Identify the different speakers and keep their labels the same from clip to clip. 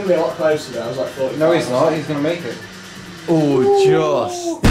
Speaker 1: going to be a lot closer there. I was like 45.
Speaker 2: No, he's not. He's going to make it.
Speaker 3: Oh, just.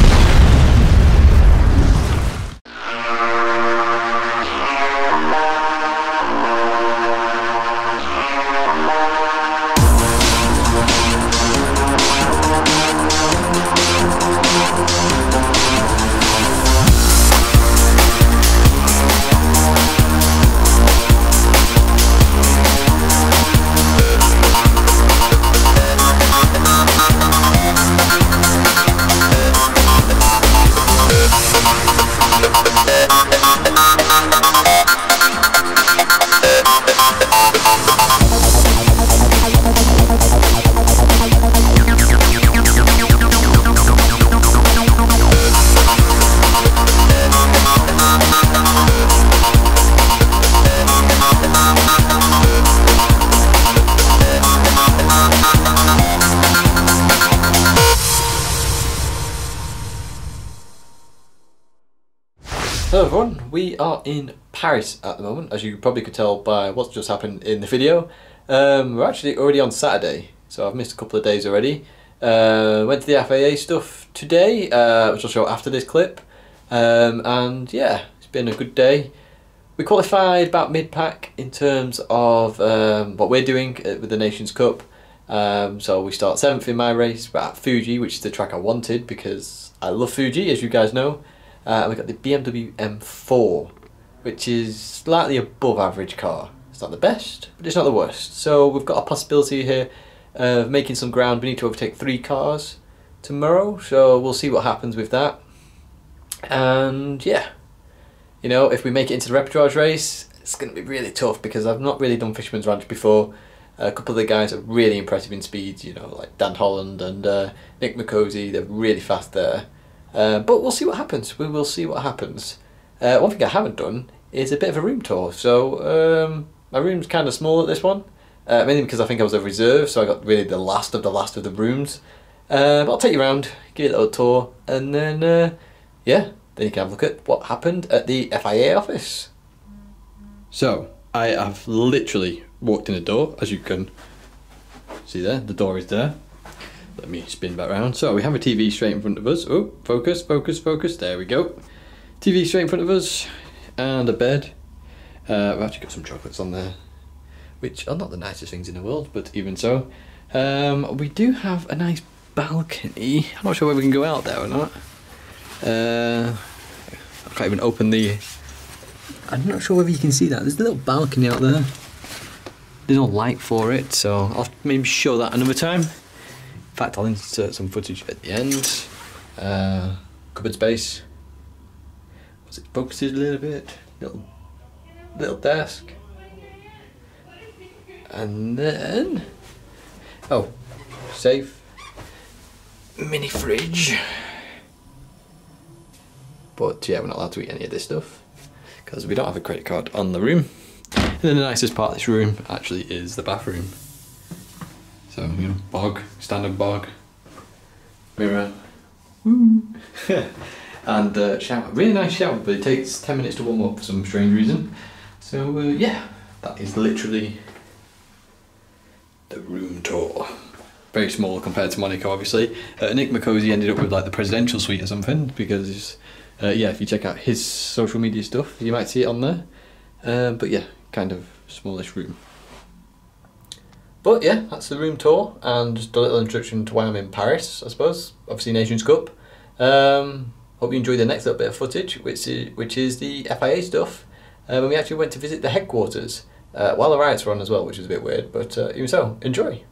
Speaker 3: Hello everyone, we are in Paris at the moment, as you probably could tell by what's just happened in the video. We're actually already on Saturday, so I've missed a couple of days already. Went to the FIA stuff today, which I'll show after this clip. And yeah, it's been a good day. We qualified about mid-pack in terms of what we're doing with the Nations Cup. So we start 7th in my race, we're at Fuji, which is the track I wanted because I love Fuji, as you guys know. We got the BMW M4, which is slightly above average car. It's not the best, but it's not the worst. So we've got a possibility here of making some ground. We need to overtake 3 cars tomorrow, so we'll see what happens with that. And yeah, you know, if we make it into the repertoire race, it's going to be really tough because I've not really done Fisherman's Ranch before. A couple of the guys are really impressive in speeds, you know, like Dan Holland and Nick McCosey. They're really fast there. But we'll see what happens. We will see what happens. One thing I haven't done is a bit of a room tour. So my room's kind of small at this one, mainly because I think I was a reserve, so I got really the last of the rooms. But I'll take you around, give you a little tour, and then yeah, then you can have a look at what happened at the FIA office. So I have literally walked in the door, as you can see there. The door is there. Let me spin back around. So we have a TV straight in front of us. Oh, focus, focus, focus. There we go. TV straight in front of us. And a bed. We've actually got some chocolates on there, which are not the nicest things in the world, but even so. We do have a nice balcony. I'm not sure whether we can go out there or not. I can't even open the... I'm not sure whether you can see that. There's a little balcony out there. There's no light for it, so I'll maybe show that another time. In fact, I'll insert some footage at the end. Cupboard space. Was it focused a little bit? Little desk. And then... oh, safe. Mini fridge. But yeah, we're not allowed to eat any of this stuff because we don't have a credit card on the room. And then the nicest part of this room actually is the bathroom. So, you know, bog, standard bog, mirror, woo. And shower. Really nice shower, but it takes 10 minutes to warm up for some strange reason. So yeah, that is literally the room tour. Very small compared to Monaco, obviously. Nick McCosey ended up with like the presidential suite or something because, yeah, if you check out his social media stuff, you might see it on there. But yeah, kind of smallish room. But yeah, that's the room tour and just a little introduction to why I'm in Paris, I suppose. Obviously Nations Cup. Hope you enjoy the next little bit of footage, which is the FIA stuff. When we actually went to visit the headquarters while the riots were on as well, which is a bit weird, but even so, enjoy.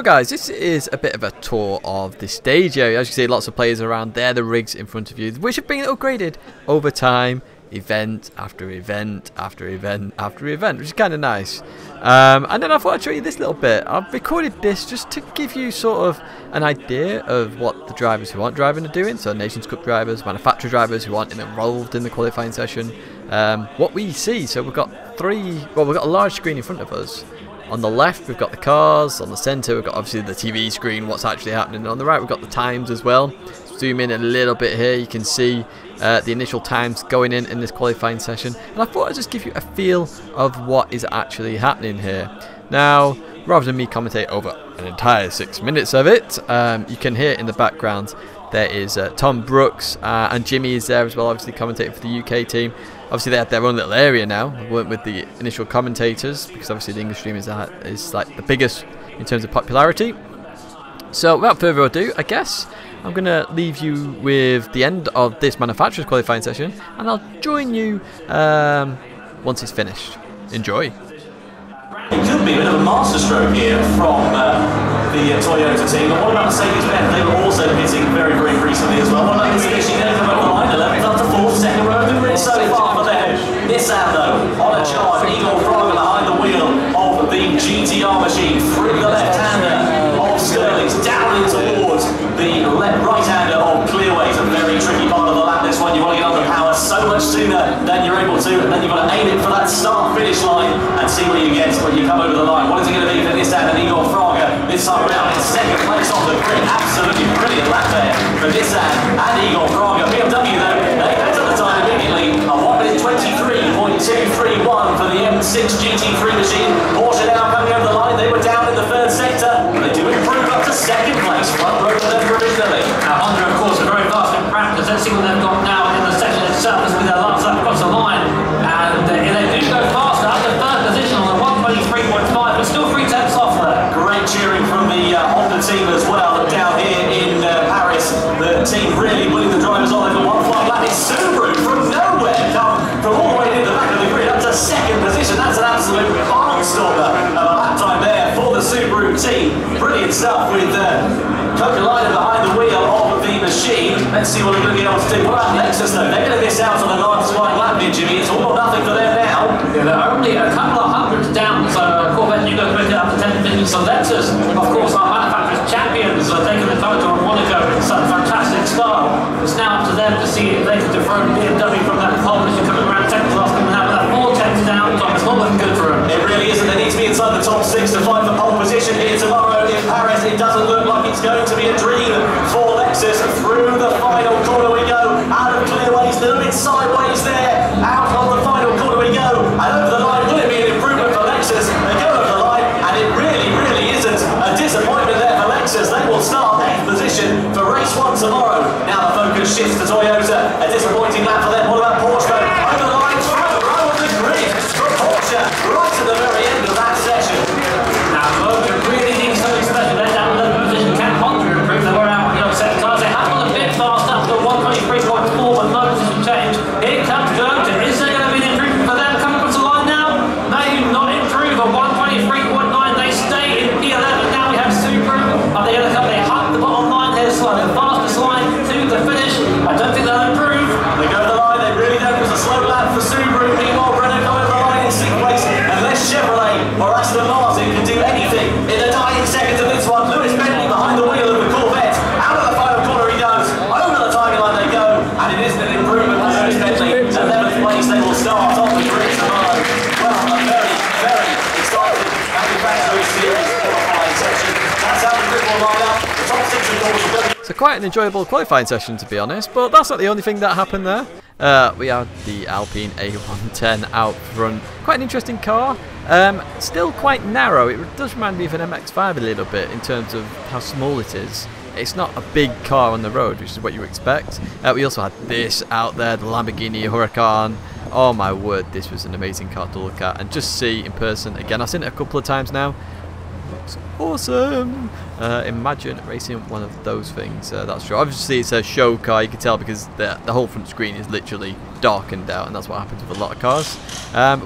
Speaker 1: guys, this is a bit of a tour of the stage area. As you can see, lots of players around there, the rigs in front of you, which have been upgraded over time, event after event after event after event, which is kind of nice. And then I thought I'd show you this little bit. I've recorded this just to give you sort of an idea of what the drivers who aren't driving are doing. So Nations Cup drivers, manufacturer drivers who aren't involved in the qualifying session. What we see, so we've got we've got a large screen in front of us. On the left we've got the cars, on the centre we've got obviously the TV screen, what's actually happening, and on the right we've got the times as well. Zoom in a little bit here, you can see the initial times going in this qualifying session, and I thought I'd just give you a feel of what is actually happening here. Now, rather than me commentate over an entire 6 minutes of it, you can hear in the background there is Tom Brooks, and Jimmy is there as well, obviously commentating for the UK team. Obviously they have their own little area now. I weren't with the initial commentators because obviously the English stream is like the biggest in terms of popularity. So without further ado, I guess I'm going to leave you with the end of this manufacturer's qualifying session, and I'll join you once it's finished. Enjoy.
Speaker 2: It could be a bit of a masterstroke here from the Toyota team, but what about Mercedes-Benz? They were also hitting very, very recently as well. What about Mitsubishi? They come over the line, 11th up to 4th, second row of the grid so far for them. Nissan though, on a charge, Igor Fraga behind the wheel of the GTR machine, through the left-hander of Sterling's, down in towards the right-hander of Clearways. A very tricky part of the lap this one. You want to get under power so much sooner than you're able to, and then you've got to aim it for that start-finish line and see what you get when you come over the line. What is it going to be for Nissan and Igor Fraga this time around in second place on the grid? Absolutely brilliant lap there for Nissan and Igor Fraga. BMW though, they enter the time immediately. A 1 minute 23.231 for the M6 GT3 machine. Porsche now coming over the line. They were down in the third sector. They do improve up to second place. Front row for them provisionally.
Speaker 4: Now Honda, of course, are very fast in practice. Let's see what they've got now in the section itself. This will be their last lap across the line. And they do go faster. Out of third position on the 123.5, but still 3 tenths off there.
Speaker 2: Great cheering from the Honda team as well down here in Paris. The team really putting the drivers on over one flight lap. It's Subaru from nowhere, come from all the way in the back of the grid up to second position. That's an absolute barnstormer of a lap time there for the Subaru team. Brilliant stuff with Coca-Cola behind the wheel of the machine. Let's see what they're going to be able to do. What about Lexus though? They're going to miss out on the last flight lap, Jimmy. It's all or nothing for them now.
Speaker 4: Yeah, they're only a couple of hundreds down, so Corvette you go quick up to 10th position. So Lexus, of course, our manufacturers champions, are taking the title on Monaco in such fantastic style. It's now up to them to see if they can dethrone BMW from that pole position coming around second last coming out with that 4 tenths down. It's not looking good for them.
Speaker 2: It really isn't. They need to be inside the top 6 to fight for pole position here tomorrow in Paris. It doesn't look like it's going to be a dream for Lexus. Through the final corner we go. Out of Clearways, a little bit sideways there. Out of the final corner we go. And over the line, will it be an improvement for Lexus? They go over the line, and it really, really isn't a disappointment there for Lexus. They will start 8th position for race 1 tomorrow. Now the focus shifts to Toyota. A disappointing lap for them. What about Porsche? Over the line, front row of the grid for Porsche, right at the very end of that session.
Speaker 4: Now Logan really needs something special. They're down 11th position. Can Honda improve? They were out on the second cars. They have gone a bit fast up to 123.4, but no position change. Here comes Toyota. Is there going to be an improvement for them coming across the line now? They do not improve at 123.9. They stay in P11. Now we have Subaru. Are they going to come? They hug the bottom line here, so the fastest line to the finish. I don't think they'll improve.
Speaker 2: They go to the line. They really don't. It was a slow lap for Subaru. Meanwhile, Renault go over the line in 6th place, unless Chevrolet or Aston Martin can do anything in the dying seconds of this one. Lewis Bentley behind the wheel of the Corvette. Out of the final corner he goes. Over the timing line they go, and it isn't an improvement for Lewis Bentley. 11th place they will start on the grid tomorrow. Well, a very, very exciting manufacturing series qualifying section. That's how the grid will line up. The top 6 of course will go.
Speaker 1: So quite an enjoyable qualifying session, to be honest, but that's not the only thing that happened there. We had the Alpine A110 out front. Quite an interesting car. Still quite narrow. It does remind me of an MX-5 a little bit in terms of how small it is. It's not a big car on the road, which is what you expect. We also had this out there, the Lamborghini Huracan. Oh my word, this was an amazing car to look at and just see in person. Again, I've seen it a couple of times now. looks awesome. Imagine racing one of those things. That's true. Obviously it's a show car, you can tell, because the whole front screen is literally darkened out, and that's what happens with a lot of cars.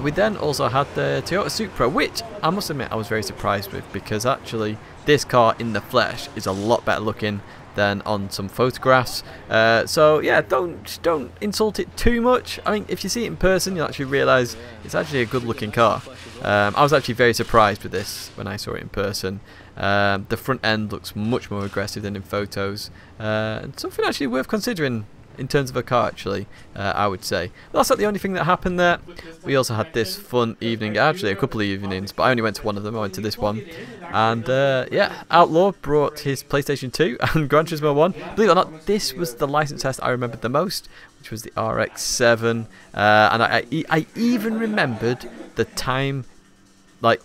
Speaker 1: We then also had the Toyota Supra, which I must admit I was very surprised with, because actually this car in the flesh is a lot better looking than on some photographs. So yeah, don't insult it too much. I mean, if you see it in person, you'll actually realise it's actually a good looking car. I was actually very surprised with this when I saw it in person. The front end looks much more aggressive than in photos, and something actually worth considering in terms of a car, actually, I would say. But that's not the only thing that happened there. We also had this fun evening, actually a couple of evenings, but I only went to one of them. I went to this one, and yeah, Outlaw brought his PlayStation 2 and Gran Turismo 1. Believe it or not, this was the license test I remembered the most, which was the RX-7, and I even remembered the time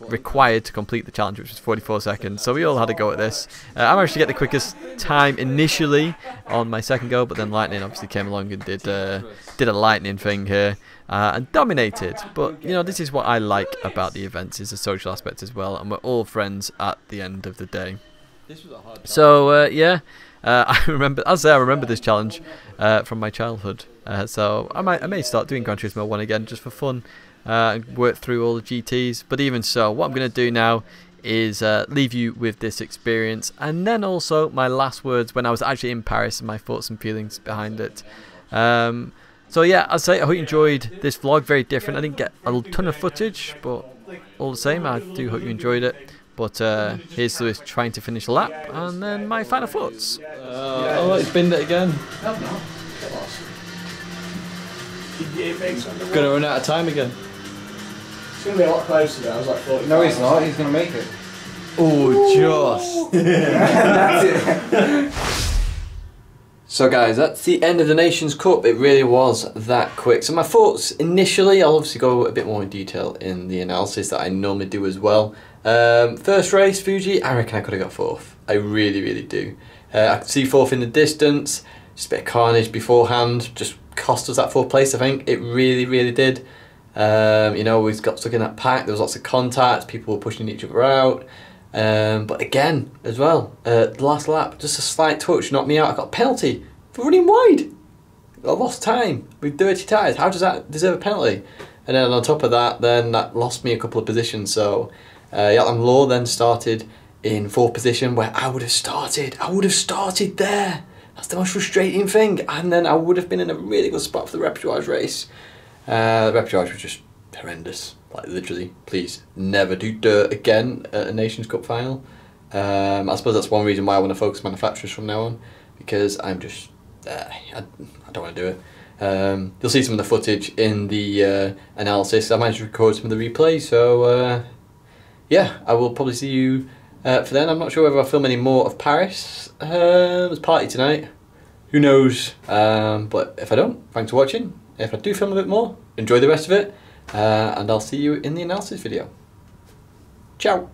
Speaker 1: required to complete the challenge, which was 44 seconds. So we all had a go at this. I managed to get the quickest time initially on my second go, but then Lightning obviously came along and did a lightning thing here and dominated. But you know, this is what I like about the events, is the social aspect as well, and we're all friends at the end of the day. So yeah, I remember this challenge from my childhood. So I may start doing Gran Turismo 1 again just for fun. Work through all the GTs, but even so, what I'm going to do now is leave you with this experience, and then also my last words when I was actually in Paris and my thoughts and feelings behind it. So yeah, I'd say I hope you enjoyed this vlog. Very different. I didn't get a ton of footage, but all the same, I do hope you enjoyed it. But here's Lewis trying to finish a lap, and then my final thoughts.
Speaker 3: Oh, it's binned it again. Gonna run out of time again.
Speaker 5: It's going to be a lot closer now. I was like 40.
Speaker 6: No, he's not. He's going to make it.
Speaker 3: Oh, just. So guys, that's the end of the Nations Cup. It really was that quick. So my thoughts initially, I'll obviously go a bit more in detail in the analysis that I normally do as well. First race, Fuji, I reckon I could have got fourth. I really, really do. I could see fourth in the distance. Just a bit of carnage beforehand. Just cost us that fourth place, I think. It really, really did. You know, we got stuck in that pack. There was lots of contacts. People were pushing each other out. But again, as well, the last lap, just a slight touch knocked me out. I got a penalty for running wide. I lost time with dirty tyres. How does that deserve a penalty? And then on top of that, then that lost me a couple of positions. So Yatlam Law then started in fourth position, where I would have started. I would have started there. That's the most frustrating thing. And then I would have been in a really good spot for the repertoire race. The repertoire was just horrendous. Like, literally, please never do dirt again at a Nations Cup final. I suppose that's one reason why I want to focus manufacturers from now on, because I'm just I don't want to do it. You'll see some of the footage in the analysis. I managed to record some of the replays, so yeah, I will probably see you for then. I'm not sure whether I'll film any more of Paris. There's a party tonight. Who knows? But if I don't, thanks for watching. If I do film a bit more, enjoy the rest of it, and I'll see you in the analysis video. Ciao!